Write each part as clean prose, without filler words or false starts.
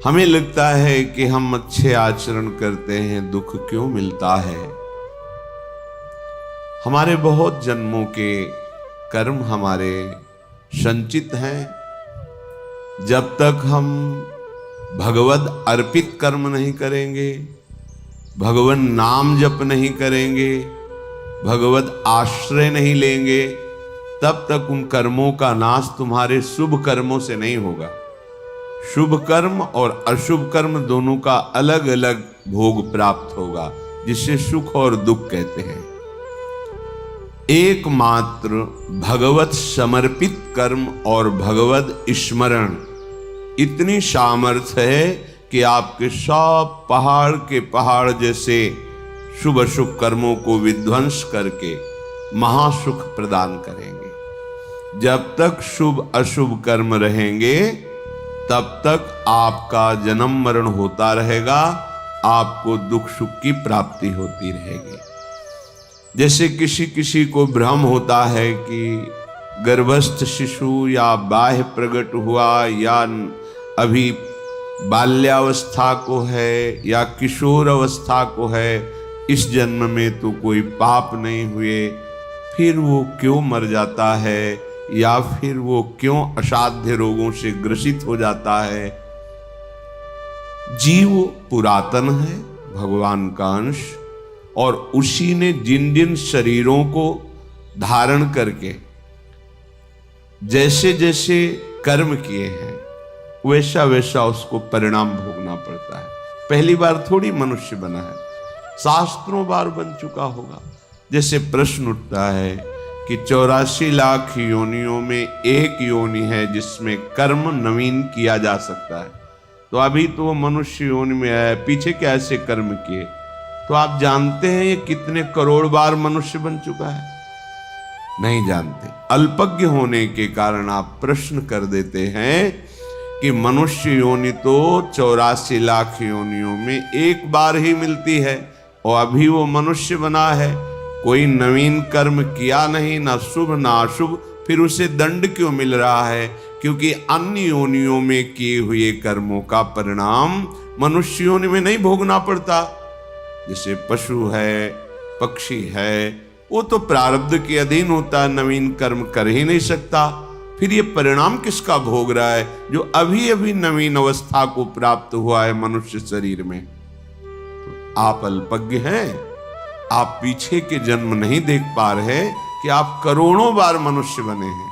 हमें लगता है कि हम अच्छे आचरण करते हैं, दुख क्यों मिलता है। हमारे बहुत जन्मों के कर्म हमारे संचित हैं। जब तक हम भगवद अर्पित कर्म नहीं करेंगे, भगवान नाम जप नहीं करेंगे, भगवत आश्रय नहीं लेंगे, तब तक उन कर्मों का नाश तुम्हारे शुभ कर्मों से नहीं होगा। शुभ कर्म और अशुभ कर्म दोनों का अलग अलग भोग प्राप्त होगा, जिसे सुख और दुख कहते हैं। एकमात्र भगवत समर्पित कर्म और भगवत स्मरण इतनी सामर्थ्य है कि आपके सब पहाड़ के पहाड़ जैसे शुभ अशुभ कर्मों को विध्वंस करके महासुख प्रदान करेंगे। जब तक शुभ अशुभ कर्म रहेंगे तब तक आपका जन्म मरण होता रहेगा, आपको दुख सुख की प्राप्ति होती रहेगी। जैसे किसी किसी को भ्रम होता है कि गर्भस्थ शिशु या बाह्य प्रकट हुआ या अभी बाल्यावस्था को है या किशोर अवस्था को है, इस जन्म में तो कोई पाप नहीं हुए, फिर वो क्यों मर जाता है या फिर वो क्यों असाध्य रोगों से ग्रसित हो जाता है। जीव पुरातन है, भगवान का अंश, और उसी ने जिन जिन शरीरों को धारण करके जैसे जैसे कर्म किए हैं वैसा वैसा उसको परिणाम भोगना पड़ता है। पहली बार थोड़ी मनुष्य बना है, शास्त्रों बार बन चुका होगा। जैसे प्रश्न उठता है कि 84 लाख योनियों में एक योनि है जिसमें कर्म नवीन किया जा सकता है, तो अभी तो वो मनुष्य योनि में है, पीछे क्या ऐसे कर्म किए। तो आप जानते हैं ये कितने करोड़ बार मनुष्य बन चुका है? नहीं जानते। अल्पज्ञ होने के कारण आप प्रश्न कर देते हैं कि मनुष्य योनि तो 84 लाख योनियों में एक बार ही मिलती है और अभी वो मनुष्य बना है, कोई नवीन कर्म किया नहीं, ना शुभ ना अशुभ, फिर उसे दंड क्यों मिल रहा है? क्योंकि अन्य योनियों में किए हुए कर्मों का परिणाम मनुष्य योनि में नहीं भोगना पड़ता। जैसे पशु है, पक्षी है, वो तो प्रारब्ध के अधीन होता है, नवीन कर्म कर ही नहीं सकता। फिर ये परिणाम किसका भोग रहा है? जो अभी अभी नवीन अवस्था को प्राप्त हुआ है मनुष्य शरीर में। तो आप अल्पज्ञ हैं, आप पीछे के जन्म नहीं देख पा रहे कि आप करोड़ों बार मनुष्य बने हैं।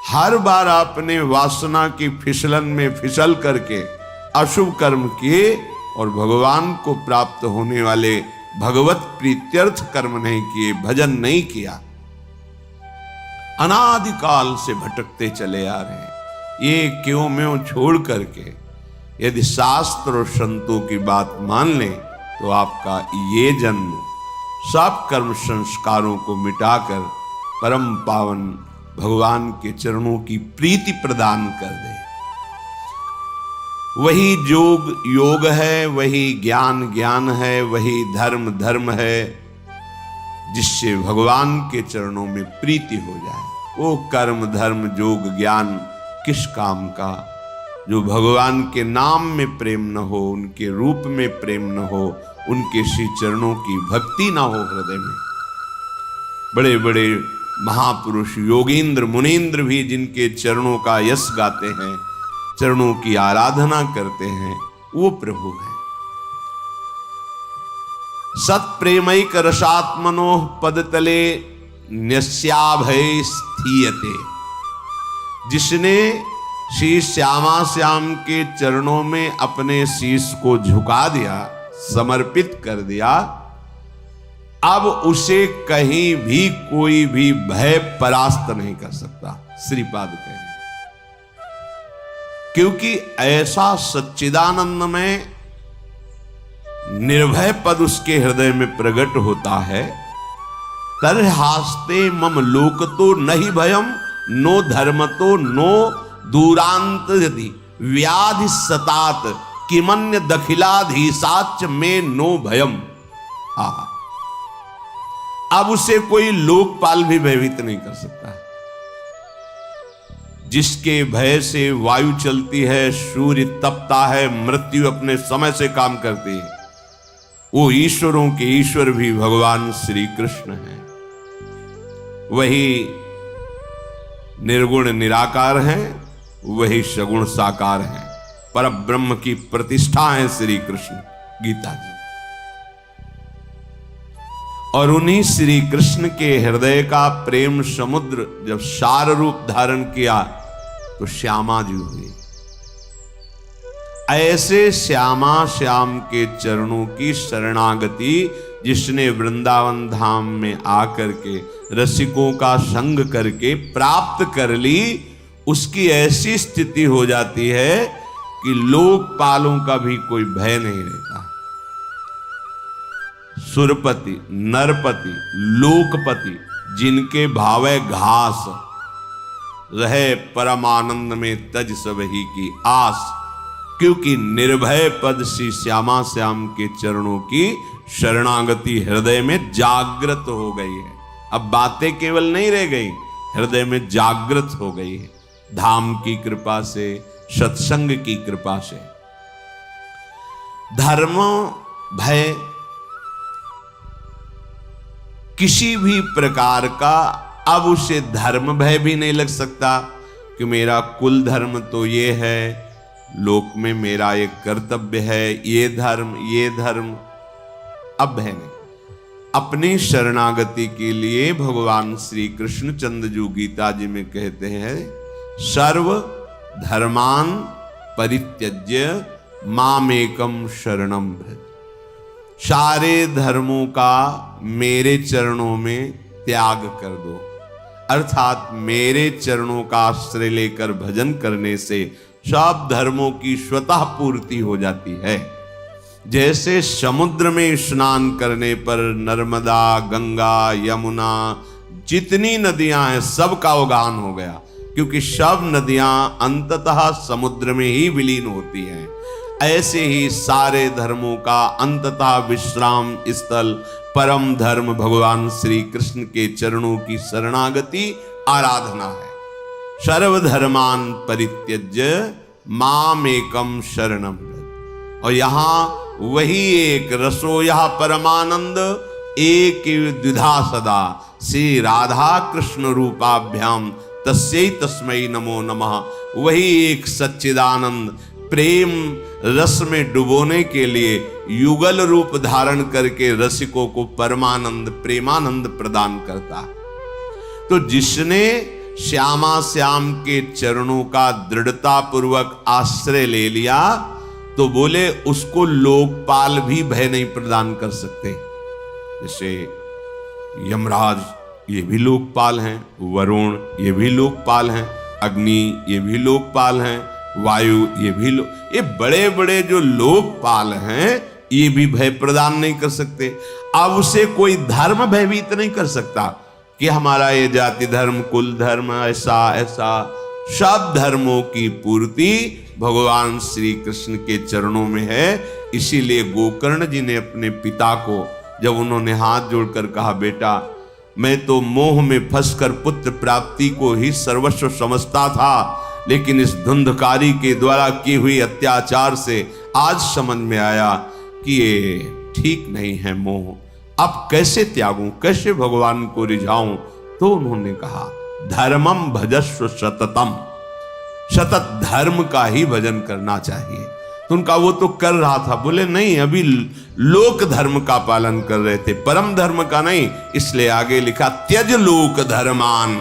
हर बार आपने वासना की फिसलन में फिसल करके अशुभ कर्म किए और भगवान को प्राप्त होने वाले भगवत प्रीत्यर्थ कर्म नहीं किए, भजन नहीं किया। अनादिकाल से भटकते चले आ रहे हैं। ये क्यों म्यों छोड़ करके यदि शास्त्र और संतों की बात मान लें तो आपका ये जन्म सब कर्म संस्कारों को मिटाकर परम पावन भगवान के चरणों की प्रीति प्रदान कर दे। वही योग योग है, वही ज्ञान ज्ञान है, वही धर्म धर्म है, जिससे भगवान के चरणों में प्रीति हो जाए। वो कर्म धर्म योग ज्ञान किस काम का, जो भगवान के नाम में प्रेम न हो, उनके रूप में प्रेम न हो, उनके श्री चरणों की भक्ति ना हो हृदय में। बड़े बड़े महापुरुष योगींद्र मुनींद्र भी जिनके चरणों का यश गाते हैं, चरणों की आराधना करते हैं, वो प्रभु है। सत प्रेमैक रसात्मनो पदतले न्यस्याभय स्थीयते। जिसने श्री श्यामा श्याम के चरणों में अपने शीश को झुका दिया, समर्पित कर दिया, अब उसे कहीं भी कोई भी भय परास्त नहीं कर सकता, श्रीपाद कह रहे। क्योंकि ऐसा सच्चिदानंद में निर्भय पद उसके हृदय में प्रकट होता है। तर हास्ते मम लोक तो नहीं भयम, नो धर्म तो नो दूरांत यदि व्याधि सतात किमन्य दखिलाधीसाच में नो भयम। अब उसे कोई लोकपाल भी भयभीत नहीं कर सकता। जिसके भय से वायु चलती है, सूर्य तपता है, मृत्यु अपने समय से काम करती है, वो ईश्वरों के ईश्वर भी भगवान श्री कृष्ण हैं। वही निर्गुण निराकार हैं, वही सगुण साकार हैं, पर ब्रह्म की प्रतिष्ठा है श्री कृष्ण गीता जी। और उन्हीं श्री कृष्ण के हृदय का प्रेम समुद्र जब सार रूप धारण किया तो श्यामा जी हुई। ऐसे श्यामा श्याम के चरणों की शरणागति जिसने वृंदावन धाम में आकर के रसिकों का संग करके प्राप्त कर ली, उसकी ऐसी स्थिति हो जाती है कि लोकपालों का भी कोई भय नहीं रहता। सुरपति, नरपति, लोकपति जिनके भावे घास रहे, परमानंद में तज सबही की आस, क्योंकि निर्भय पद श्री श्यामा श्याम के चरणों की शरणागति हृदय में जागृत हो गई है। अब बातें केवल नहीं रह गई, हृदय में जागृत हो गई है धाम की कृपा से, सत्संग की कृपा से। धर्म भय किसी भी प्रकार का अब उसे धर्म भय भी नहीं लग सकता कि मेरा कुल धर्म तो ये है, लोक में मेरा एक कर्तव्य है, ये धर्म अब भय नहीं। अपनी शरणागति के लिए भगवान श्री कृष्ण चंद्रजू गीता जी में कहते हैं, सर्व धर्मान परित्यज्य मामेकम शरणम भज। सारे धर्मों का मेरे चरणों में त्याग कर दो, अर्थात मेरे चरणों का आश्रय लेकर भजन करने से सब धर्मों की स्वतः पूर्ति हो जाती है। जैसे समुद्र में स्नान करने पर नर्मदा, गंगा, यमुना, जितनी नदियां हैं सबका अवगाहन हो गया, क्योंकि सब नदियां अंततः समुद्र में ही विलीन होती हैं। ऐसे ही सारे धर्मों का अंततः विश्राम स्थल परम धर्म भगवान श्री कृष्ण के चरणों की शरणागति आराधना है। सर्वधर्मान परित्यज्य मामेकम शरणम व्रज। और यहां वही एक रसोया परमानंद एक द्विधा सदा श्री राधा कृष्ण रूपाभ्याम तस्यै तस्मै नमो नमः। वही एक सच्चिदानंद प्रेम रस में डुबोने के लिए युगल रूप धारण करके रसिकों को परमानंद प्रेमानंद प्रदान करता। तो जिसने श्यामा श्याम के चरणों का दृढ़ता पूर्वक आश्रय ले लिया तो बोले उसको लोकपाल भी भय नहीं प्रदान कर सकते। जैसे यमराज ये भी लोकपाल हैं, वरुण ये भी लोकपाल हैं, अग्नि ये भी लोकपाल हैं, वायु ये भी ये बड़े बड़े जो लोकपाल हैं ये भी भय प्रदान नहीं कर सकते। अब उसे कोई धर्म भयभीत नहीं कर सकता कि हमारा ये जाति धर्म कुल धर्म ऐसा ऐसा। सब धर्मों की पूर्ति भगवान श्री कृष्ण के चरणों में है। इसीलिए गोकर्ण जी ने अपने पिता को जब उन्होंने हाथ जोड़कर कहा, बेटा मैं तो मोह में फंसकर पुत्र प्राप्ति को ही सर्वस्व समझता था, लेकिन इस धुंधकारी के द्वारा की हुई अत्याचार से आज समझ में आया कि ये ठीक नहीं है मोह। अब कैसे त्यागूं, कैसे भगवान को रिझाऊं? तो उन्होंने कहा धर्मम भजस्व सततम, सतत धर्म का ही भजन करना चाहिए। तो उनका वो तो कर रहा था, बोले नहीं अभी लोक धर्म का पालन कर रहे थे, परम धर्म का नहीं। इसलिए आगे लिखा त्यज लोक धर्मान,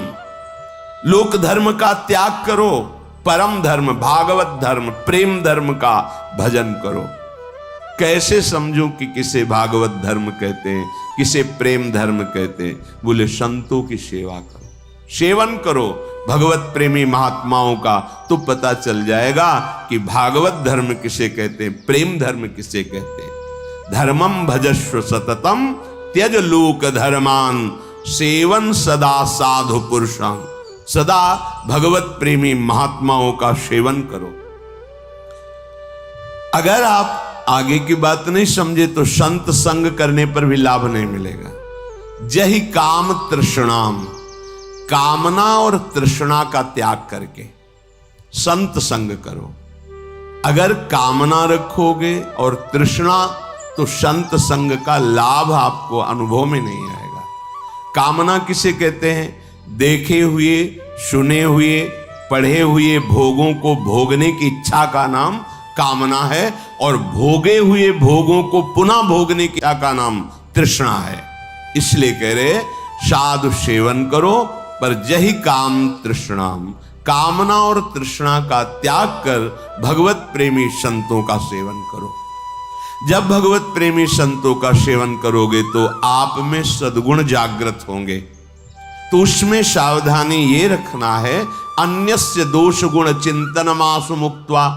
लोक धर्म का त्याग करो, परम धर्म भागवत धर्म प्रेम धर्म का भजन करो। कैसे समझूं कि किसे भागवत धर्म कहते हैं, किसे प्रेम धर्म कहते हैं? बोले संतों की सेवा करो, सेवन करो भगवत प्रेमी महात्माओं का, तो पता चल जाएगा कि भागवत धर्म किसे कहते हैं, प्रेम धर्म किसे कहते हैं। धर्मम भजस्व सततम त्यज लोक धर्मान, सेवन सदा साधु पुरुषां। सदा भगवत प्रेमी महात्माओं का सेवन करो। अगर आप आगे की बात नहीं समझे तो संत संग करने पर भी लाभ नहीं मिलेगा। जहि काम तृष्णाम, कामना और तृष्णा का त्याग करके संत संग करो। अगर कामना रखोगे और तृष्णा, तो संत संग का लाभ आपको अनुभव में नहीं आएगा। कामना किसे कहते हैं? देखे हुए, सुने हुए, पढ़े हुए भोगों को भोगने की इच्छा का नाम कामना है, और भोगे हुए भोगों को पुनः भोगने की इच्छा का नाम तृष्णा है। इसलिए कह रहे साधु सेवन करो, पर जही काम तृष्णाम, कामना और तृष्णा का त्याग कर भगवत प्रेमी संतों का सेवन करो। जब भगवत प्रेमी संतों का सेवन करोगे तो आप में सद्गुण जागृत होंगे। तो उसमें सावधानी ये रखना है, अन्यस्य दोष गुण चिंतनमासु मुक्त्वा,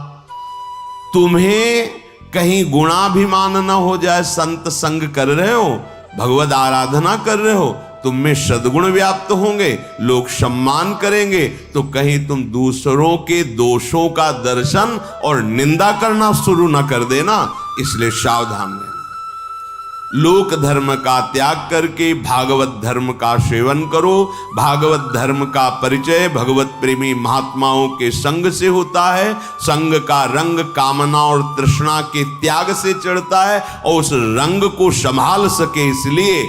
तुम्हें कहीं गुणाभिमान न हो जाए। संत संग कर रहे हो, भगवत आराधना कर रहे हो, तुम में सद्गुण व्याप्त होंगे, लोग सम्मान करेंगे, तो कहीं तुम दूसरों के दोषों का दर्शन और निंदा करना शुरू न कर देना। इसलिए सावधान रहना। लोक धर्म का त्याग करके भागवत धर्म का सेवन करो। भागवत धर्म का परिचय भगवत प्रेमी महात्माओं के संग से होता है। संग का रंग कामना और तृष्णा के त्याग से चढ़ता है, और उस रंग को संभाल सके इसलिए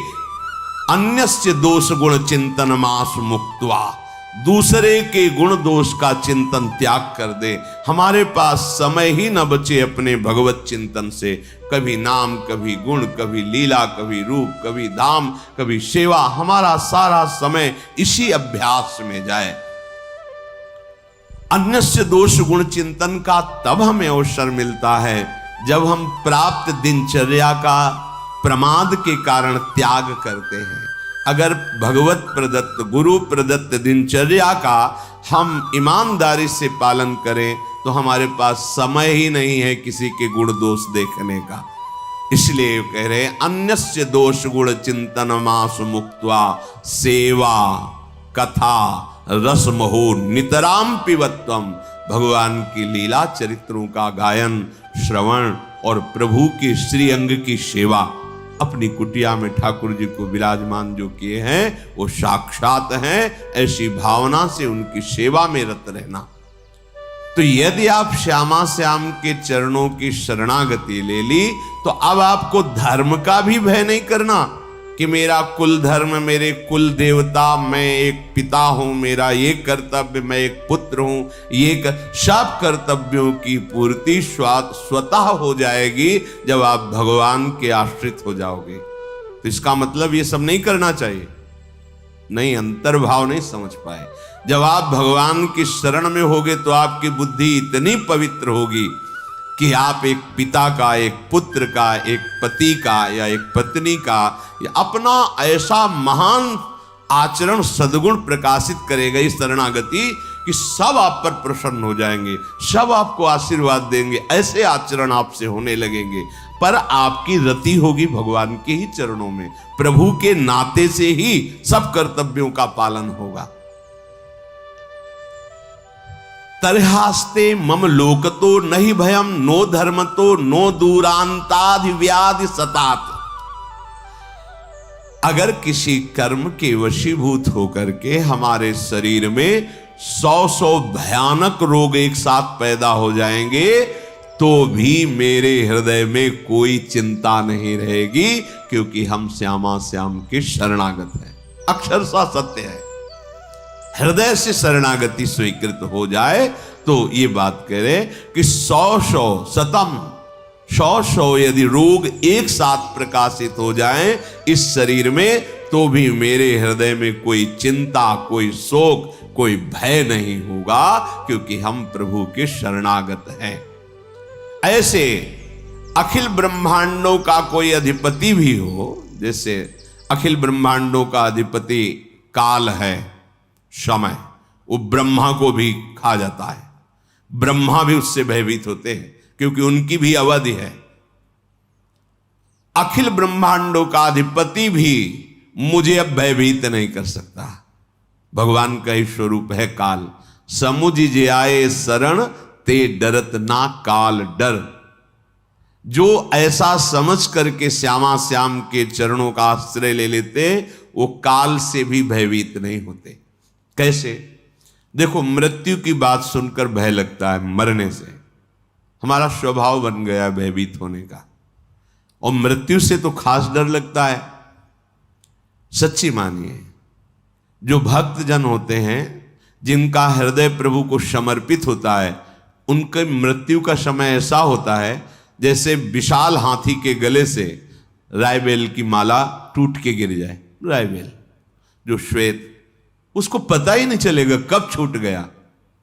अन्यस्य दोष गुण चिंतन मास मुक्त्वा, दूसरे के गुण दोष का चिंतन त्याग कर दे। हमारे पास समय ही न बचे अपने भगवत चिंतन से। कभी नाम, कभी गुण, कभी लीला, कभी रूप, कभी धाम, कभी सेवा, हमारा सारा समय इसी अभ्यास में जाए। अन्यस्य दोष गुण चिंतन का तब हमें अवसर मिलता है जब हम प्राप्त दिनचर्या का प्रमाद के कारण त्याग करते हैं। अगर भगवत प्रदत्त, गुरु प्रदत्त दिनचर्या का हम ईमानदारी से पालन करें तो हमारे पास समय ही नहीं है किसी के गुण दोष देखने का। इसलिए कह रहे अन्यस्य दोष गुण चिंतन मास मुक्त्वा सेवा कथा रसमहो नितराम पिबत्वम, भगवान की लीला चरित्रों का गायन, श्रवण और प्रभु के श्री अंग की सेवा। अपनी कुटिया में ठाकुर जी को विराजमान जो किए हैं वो साक्षात हैं, ऐसी भावना से उनकी सेवा में रत रहना। तो यदि आप श्यामा श्याम के चरणों की शरणागति ले ली तो अब आपको धर्म का भी भय नहीं करना कि मेरा कुल धर्म, मेरे कुल देवता, मैं एक पिता हूं, मेरा ये कर्तव्य, मैं एक पुत्र हूं, ये सब कर्तव्यों की पूर्ति स्वतः हो जाएगी जब आप भगवान के आश्रित हो जाओगे। तो इसका मतलब ये सब नहीं करना चाहिए, नहीं, अंतर्भाव नहीं समझ पाए। जब आप भगवान की शरण में होगे तो आपकी बुद्धि इतनी पवित्र होगी कि आप एक पिता का, एक पुत्र का, एक पति का या एक पत्नी का या अपना ऐसा महान आचरण सद्गुण प्रकाशित करेगा इस शरणागति कि सब आप पर प्रसन्न हो जाएंगे, सब आपको आशीर्वाद देंगे, ऐसे आचरण आपसे होने लगेंगे। पर आपकी रति होगी भगवान के ही चरणों में, प्रभु के नाते से ही सब कर्तव्यों का पालन होगा। तरहास्ते मम लोकतो नहीं भयम नो धर्मतो नो दूरांताधिव्याधि सतात। अगर किसी कर्म के वशीभूत होकर के हमारे शरीर में 100 भयानक रोग एक साथ पैदा हो जाएंगे तो भी मेरे हृदय में कोई चिंता नहीं रहेगी, क्योंकि हम श्यामा श्याम के शरणागत हैं। अक्षरशः सत्य है। हृदय से शरणागति स्वीकृत हो जाए तो ये बात कह रहे कि 100 यदि रोग एक साथ प्रकाशित हो जाएं इस शरीर में तो भी मेरे हृदय में कोई चिंता, कोई शोक, कोई भय नहीं होगा, क्योंकि हम प्रभु के शरणागत हैं। ऐसे अखिल ब्रह्मांडों का कोई अधिपति भी हो, जैसे अखिल ब्रह्मांडों का अधिपति काल है, समय, वो ब्रह्मा को भी खा जाता है। ब्रह्मा भी उससे भयभीत होते हैं क्योंकि उनकी भी अवधि है। अखिल ब्रह्मांडों का अधिपति भी मुझे अब भयभीत नहीं कर सकता। भगवान का ही स्वरूप है काल। समुझ जे आए शरण ते डरत ना काल डर। जो ऐसा समझ करके श्यामा श्याम के चरणों का आश्रय ले लेते वो काल से भी भयभीत नहीं होते। कैसे? देखो, मृत्यु की बात सुनकर भय लगता है, मरने से हमारा स्वभाव बन गया है भयभीत होने का, और मृत्यु से तो खास डर लगता है। सच्ची मानिए, जो भक्त जन होते हैं, जिनका हृदय प्रभु को समर्पित होता है, उनके मृत्यु का समय ऐसा होता है जैसे विशाल हाथी के गले से रायबेल की माला टूट के गिर जाए। रायबेल जो श्वेत, उसको पता ही नहीं चलेगा कब छूट गया।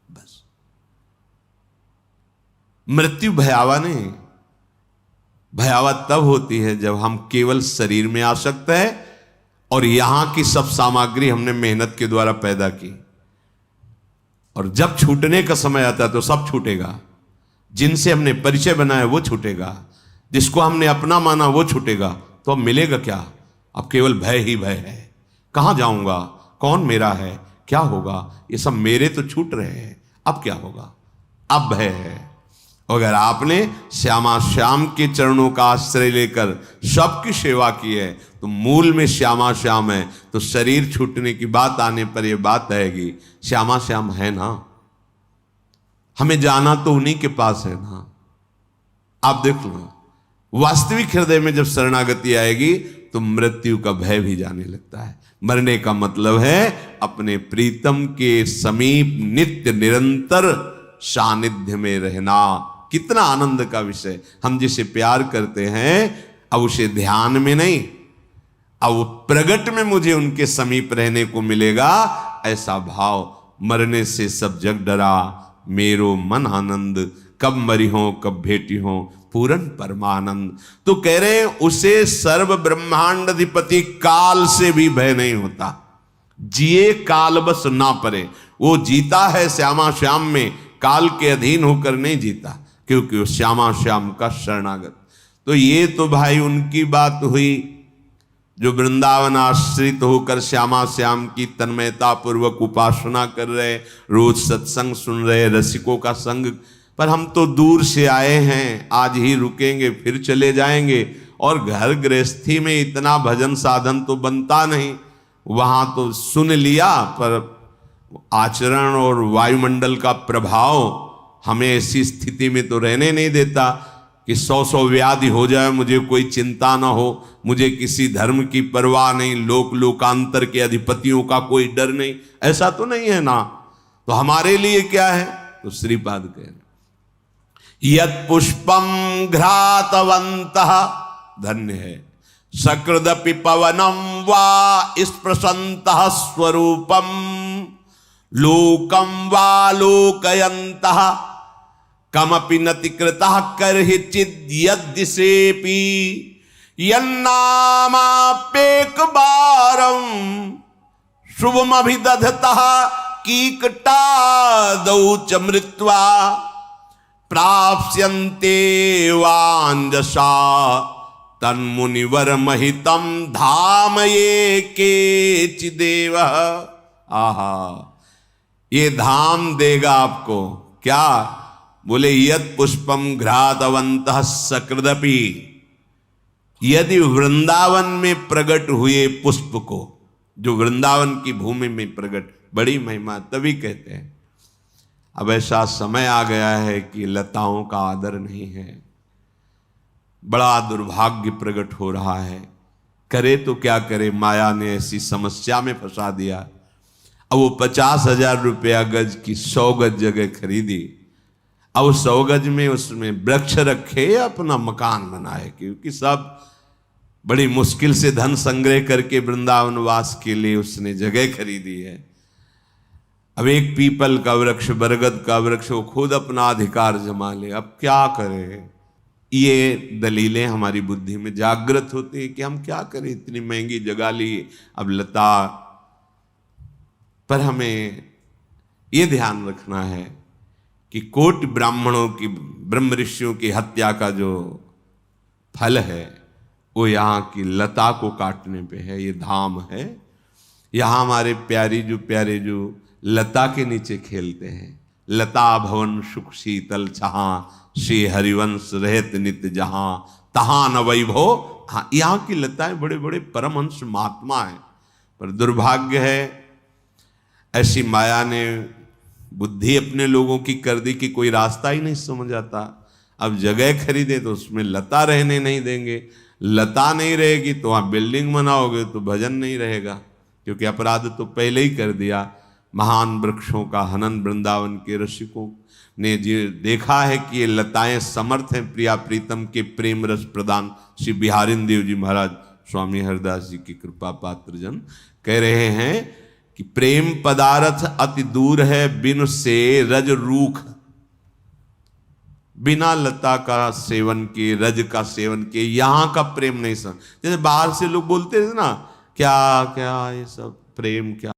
बस मृत्यु भयावा नहीं, भयावा तब होती है जब हम केवल शरीर में आसक्त है और यहां की सब सामग्री हमने मेहनत के द्वारा पैदा की, और जब छूटने का समय आता है तो सब छूटेगा। जिनसे हमने परिचय बनाया वो छूटेगा, जिसको हमने अपना माना वो छूटेगा। तो अब मिलेगा क्या? अब केवल भय ही भय है। कहां जाऊंगा, कौन मेरा है, क्या होगा, ये सब मेरे तो छूट रहे हैं, अब क्या होगा? अब भय है। अगर आपने श्यामा श्याम के चरणों का आश्रय लेकर सबकी सेवा की है, तो मूल में श्यामा श्याम है, तो शरीर छूटने की बात आने पर यह बात आएगी, श्यामा श्याम है ना, हमें जाना तो उन्हीं के पास है ना। आप देख लो, वास्तविक हृदय में जब शरणागति आएगी तो मृत्यु का भय भी जाने लगता है। मरने का मतलब है अपने प्रीतम के समीप नित्य निरंतर सानिध्य में रहना। कितना आनंद का विषय। हम जिसे प्यार करते हैं, अब उसे ध्यान में नहीं, अब वो प्रगट में मुझे उनके समीप रहने को मिलेगा, ऐसा भाव। मरने से सब जग डरा, मेरो मन आनंद, कब मरी हो कब भेटी हो, पूर्ण परमानंद। तो कह रहे हैं उसे सर्व ब्रह्मांड अधिपति काल से भी भय नहीं होता। जिए काल बस ना परे। वो जीता है श्यामा श्याम में, काल के अधीन होकर नहीं जीता, क्योंकि वो श्यामा श्याम का शरणागत। तो ये तो भाई उनकी बात हुई जो वृंदावन आश्रित होकर श्यामा श्याम की तन्मयता पूर्वक उपासना कर रहे, रोज सत्संग सुन रहे, रसिकों का संग। पर हम तो दूर से आए हैं, आज ही रुकेंगे फिर चले जाएंगे, और घर गृहस्थी में इतना भजन साधन तो बनता नहीं। वहां तो सुन लिया, पर आचरण और वायुमंडल का प्रभाव हमें ऐसी स्थिति में तो रहने नहीं देता कि 100 व्याधि हो जाए, मुझे कोई चिंता ना हो, मुझे किसी धर्म की परवाह नहीं, लोकांतर के अधिपतियों का कोई डर नहीं। ऐसा तो नहीं है ना। तो हमारे लिए क्या है? तो श्रीपाद कह रहे, यत् पुष्पम घ्रातवन्तः, धन्य है, सकृदपि पवनम वा स्पृशन्तः स्वरूपम, लोकम वा लोकयन्तः, कमपि नतिकृतः कर्हिचिद् यद्दिशेऽपि, यन्नामाप्येक बारं शुभमभिदधतः कीकटादौ च मृत्वा, प्राप्स्यन्ते वाञ्जसा तन्मुनिवर महितम धाम ये केचिदेव। आहा, ये धाम देगा आपको। क्या बोले? यत् पुष्पम घ्रातवन्तः सकृदपि, यदि वृंदावन में प्रकट हुए पुष्प को, जो वृंदावन की भूमि में प्रकट, बड़ी महिमा, तभी कहते हैं। अब ऐसा समय आ गया है कि लताओं का आदर नहीं है, बड़ा दुर्भाग्य प्रकट हो रहा है। करे तो क्या करे, माया ने ऐसी समस्या में फंसा दिया। अब वो 50,000 रुपया गज की 100 गज जगह खरीदी, अब 100 गज में उसमें वृक्ष रखे या अपना मकान बनाए, क्योंकि सब बड़ी मुश्किल से धन संग्रह करके वृंदावन वास के लिए उसने जगह खरीदी है। अब एक पीपल का वृक्ष, बरगद का वृक्ष, वो खुद अपना अधिकार जमा ले। अब क्या करें? ये दलीलें हमारी बुद्धि में जागृत होती है कि हम क्या करें, इतनी महंगी जगह ली, अब लता। पर हमें ये ध्यान रखना है कि कोटि ब्राह्मणों की, ब्रह्म ऋषियों की हत्या का जो फल है वो यहाँ की लता को काटने पे है। ये धाम है। यहाँ हमारे प्यारे जो लता के नीचे खेलते हैं, लता भवन सुख शीतल छहा, श्री हरिवंश रहत नित्य जहां, तहां न वैभव। हाँ, यहाँ की लताएं बड़े बड़े परमहंस महात्मा हैं, पर दुर्भाग्य है ऐसी माया ने बुद्धि अपने लोगों की कर दी कि कोई रास्ता ही नहीं समझ आता। अब जगह खरीदे तो उसमें लता रहने नहीं देंगे, लता नहीं रहेगी तो वहाँ बिल्डिंग बनाओगे तो भजन नहीं रहेगा, क्योंकि अपराध तो पहले ही कर दिया। महान वृक्षों का हनन वृंदावन के रसिकों ने देखा है कि ये लताएं समर्थ हैं प्रिया प्रीतम के प्रेम रस प्रदान। श्री बिहारिन देव जी महाराज स्वामी हरदास जी की कृपा पात्र जन कह रहे हैं कि प्रेम पदार्थ अति दूर है बिन से रज रूख, बिना लता का सेवन के, रज का सेवन के यहां का प्रेम नहीं समझ। जैसे बाहर से लोग बोलते थे ना, क्या क्या ये सब प्रेम क्या